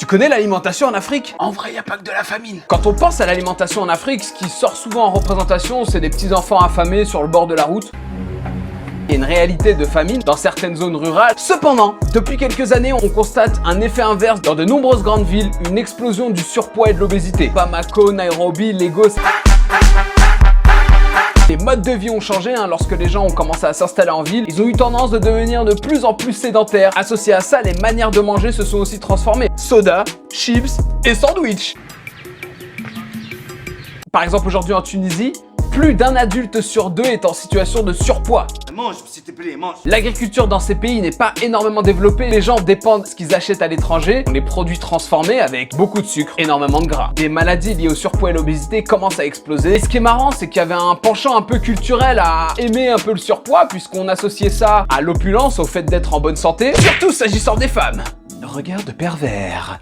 connais l'alimentation en Afrique? En vrai, y a pas que de la famine. Quand on pense à l'alimentation en Afrique, ce qui sort souvent en représentation, c'est des petits enfants affamés sur le bord de la route. Il y a une réalité de famine dans certaines zones rurales. Cependant, depuis quelques années, on constate un effet inverse dans de nombreuses grandes villes, une explosion du surpoids et de l'obésité. Bamako, Nairobi, Lagos. Les modes de vie ont changé lorsque les gens ont commencé à s'installer en ville. Ils ont eu tendance de devenir de plus en plus sédentaires. Associé à ça, les manières de manger se sont aussi transformées. Soda, chips et sandwich. Par exemple, aujourd'hui en Tunisie, plus d'un adulte sur deux est en situation de surpoids. Mange, s'il te plaît, mange. L'agriculture dans ces pays n'est pas énormément développée. Les gens dépendent de ce qu'ils achètent à l'étranger. Les produits transformés avec beaucoup de sucre, énormément de gras. Des maladies liées au surpoids et l'obésité commencent à exploser. Et ce qui est marrant, c'est qu'il y avait un penchant un peu culturel à aimer un peu le surpoids, puisqu'on associait ça à l'opulence, au fait d'être en bonne santé. Surtout s'agissant des femmes. Regard de pervers.